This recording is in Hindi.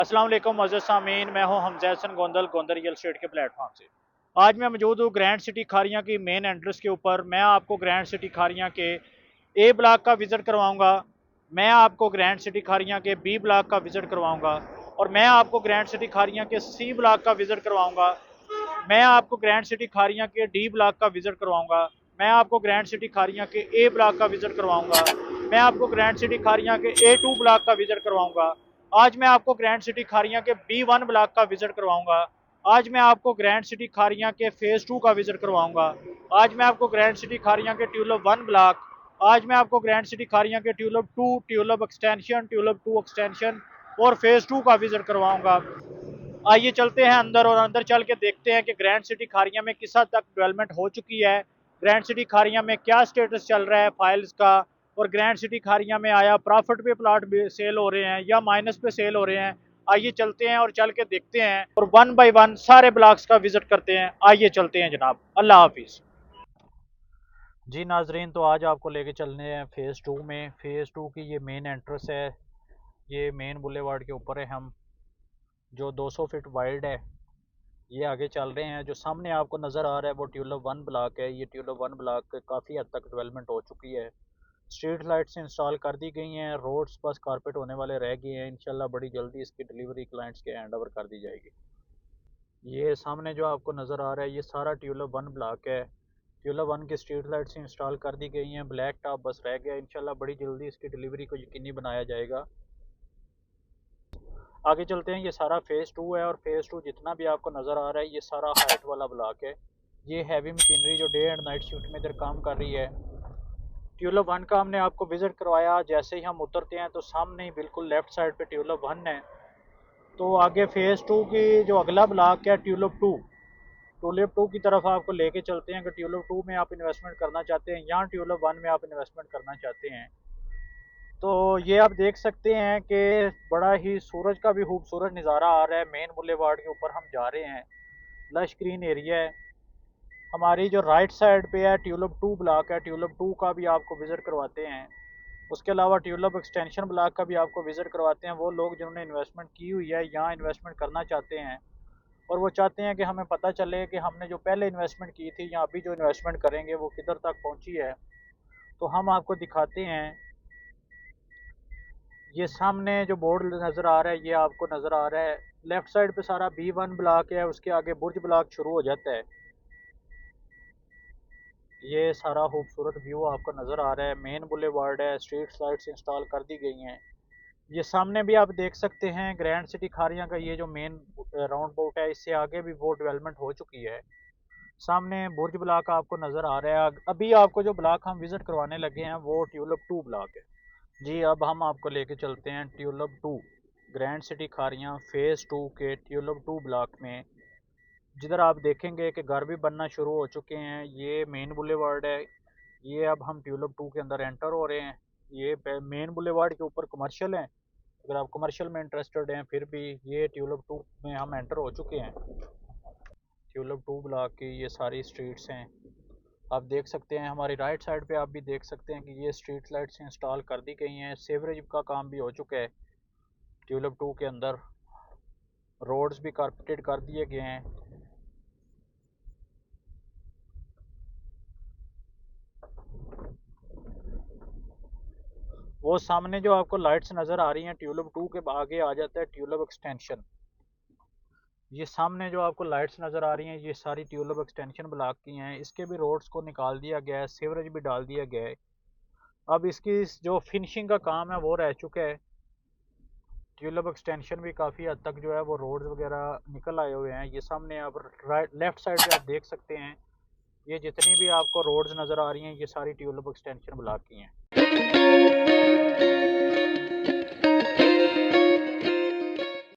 अस्सलाम वालेकुम मज़ीद सामीन, मैं हूं हमजा हसन गोंदल रियल एस्टेट के प्लेटफॉर्म से। आज मैं मौजूद हूँ ग्रैंड सिटी खारियाँ की मेन एंट्रेंस के ऊपर। मैं आपको ग्रैंड सिटी खारियाँ के ए ब्लॉक का विज़िट करवाऊंगा, मैं आपको ग्रैंड सिटी खारियाँ के बी ब्लॉक का विज़िट करवाऊंगा और मैं आपको ग्रैंड सिटी खारियाँ के सी ब्लॉक का विज़िट करवाऊंगा। मैं आपको ग्रैंड सिटी खारियाँ के डी ब्लॉक का विज़िट करवाऊंगा। मैं आपको ग्रैंड सिटी खारियाँ के ए ब्लॉक का विज़िट करवाऊंगा। मैं आपको ग्रैंड सिटी खारियाँ के A2 ब्लॉक का विज़िट करवाऊंगा। आज मैं आपको ग्रैंड सिटी खारियाँ के B1 ब्लॉक का विज़िट करवाऊंगा। आज मैं आपको ग्रैंड सिटी खारियाँ के फेज़ 2 का विज़िट करवाऊंगा। आज मैं आपको ग्रैंड सिटी खारियाँ के ट्यूलिप 1 ब्लॉक, आज मैं आपको ग्रैंड सिटी खारियाँ के tulip 2, tulip extension, tulip 2 extension और फेज़ 2 का विज़िट करवाऊंगा। आइए चलते हैं अंदर और अंदर चल के देखते हैं कि ग्रैंड सिटी खारियाँ में किस हद तक डेवलपमेंट हो चुकी है, ग्रैंड सिटी खारियाँ में क्या स्टेटस चल रहा है फाइल्स का, और ग्रैंड सिटी खारियाँ में आया प्रॉफिट पे प्लाट भी सेल हो रहे हैं या माइनस पे सेल हो रहे हैं। आइए चलते हैं और चल के देखते हैं और वन बाय वन सारे ब्लॉक्स का विजिट करते हैं। आइए चलते हैं जनाब, अल्लाह हाफिज़। जी नाजरीन, तो आज आपको लेके चलने हैं फ़ेज़ 2 में। फ़ेज़ 2 की ये मेन एंट्रेंस है, ये मेन बुलेवार्ड के ऊपर है हम, जो 200 फीट वाइड है। ये आगे चल रहे हैं, जो सामने आपको नज़र आ रहा है वो ट्यूलिप 1 ब्लॉक है। ये ट्यूलिप 1 ब्लॉक काफ़ी हद तक डेवलपमेंट हो चुकी है, स्ट्रीट लाइट्स इंस्टॉल कर दी गई हैं, रोड्स बस कारपेट होने वाले रह गए हैं। इंशाल्लाह बड़ी जल्दी इसकी डिलीवरी क्लाइंट्स के हैंड ओवर कर दी जाएगी। ये सामने जो आपको नज़र आ रहा है ये सारा ट्यूलिप 1 ब्लॉक है। ट्यूलिप 1 की स्ट्रीट लाइट्स इंस्टॉल कर दी गई हैं, ब्लैक टॉप बस रह गया। इंशाल्लाह बड़ी जल्दी इसकी डिलीवरी को यकीनी बनाया जाएगा। आगे चलते हैं, ये सारा फ़ेज़ 2 है और फ़ेज़ 2 जितना भी आपको नज़र आ रहा है ये सारा हाइट वाला ब्लॉक है। ये हैवी मशीनरी जो डे एंड नाइट शिफ्ट में इधर काम कर रही है। ट्यूलिप 1 का हमने आपको विज़िट करवाया, जैसे ही हम उतरते हैं तो सामने ही बिल्कुल लेफ़्ट साइड पे ट्यूलिप 1 है। तो आगे फ़ेज़ 2 की जो अगला ब्लॉक है ट्यूलिप 2, ट्यूलिप 2 की तरफ आपको लेके चलते हैं कि ट्यूलिप 2 में आप इन्वेस्टमेंट करना चाहते हैं या ट्यूलिप 1 में आप इन्वेस्टमेंट करना चाहते हैं। तो ये आप देख सकते हैं कि बड़ा ही सूरज का भी खूबसूरत नज़ारा आ रहा है। मेन बुलेवार्ड के ऊपर हम जा रहे हैं, लश ग्रीन एरिया है। हमारी जो राइट साइड पे है ट्यूलिप 2 ब्लॉक है, ट्यूलिप 2 का भी आपको विज़िट करवाते हैं। उसके अलावा ट्यूलिप एक्सटेंशन ब्लॉक का भी आपको विज़िट करवाते हैं। वो लोग जिन्होंने इन्वेस्टमेंट की हुई है, यहाँ इन्वेस्टमेंट करना चाहते हैं और वो चाहते हैं कि हमें पता चले कि हमने जो पहले इन्वेस्टमेंट की थी या अभी जो इन्वेस्टमेंट करेंगे वो किधर तक पहुँची है, तो हम आपको दिखाते हैं। ये सामने जो बोर्ड नज़र आ रहा है ये आपको नज़र आ रहा है, लेफ़्ट साइड पे सारा B1 ब्लॉक है, उसके आगे बुर्ज ब्लॉक शुरू हो जाता है। ये सारा खूबसूरत व्यू आपको नज़र आ रहा है, मेन बुलेवार्ड है, स्ट्रीट लाइट्स इंस्टॉल कर दी गई हैं। ये सामने भी आप देख सकते हैं ग्रैंड सिटी खारियाँ का ये जो मेन राउंड बोट है, इससे आगे भी वो डेवलपमेंट हो चुकी है। सामने बुर्ज ब्लॉक आपको नज़र आ रहा है। अभी आपको जो ब्लॉक हम विज़िट करवाने लगे हैं वो ट्यूलिप 2 ब्लॉक है। जी अब हम आपको लेके चलते हैं tulip 2, grand city Kharian phase 2 के ट्यूलिप 2 ब्लॉक में, जिधर आप देखेंगे कि घर भी बनना शुरू हो चुके हैं। ये मेन बुलेवार्ड है। ये अब हम ट्यूलिप 2 के अंदर एंटर हो रहे हैं। ये मेन बुलेवार्ड के ऊपर कमर्शियल है, अगर आप कमर्शियल में इंटरेस्टेड हैं फिर भी ये ट्यूलिप 2 में हम एंटर हो चुके हैं। ट्यूलिप 2 ब्लॉक की ये सारी स्ट्रीट्स हैं, आप देख सकते हैं। हमारी राइट साइड पे आप भी देख सकते हैं कि ये स्ट्रीट लाइट्स इंस्टॉल कर दी गई हैं, सीवरेज का काम भी हो चुका है। ट्यूलिप 2 के अंदर रोड्स भी कारपेटेड कर दिए गए हैं। वो सामने जो आपको लाइट्स नज़र आ रही हैं ट्यूलिप 2 के आगे आ जाता है ट्यूलिप एक्सटेंशन। ये सामने जो आपको लाइट्स नज़र आ रही हैं ये सारी ट्यूलिप एक्सटेंशन ब्लॉक की हैं। इसके भी रोड्स को निकाल दिया गया है, सीवरेज भी डाल दिया गया है। अब इसकी जो फिनिशिंग का काम है वो रह चुका है। ट्यूलिप एक्सटेंशन भी काफ़ी हद तक जो है वो रोड्स वगैरह निकल आए हुए हैं। ये सामने आप राइट लेफ़्ट साइड पे आप देख सकते हैं, ये जितनी भी आपको रोड्स नज़र आ रही हैं ये सारी ट्यूलिप एक्सटेंशन ब्लॉक की हैं।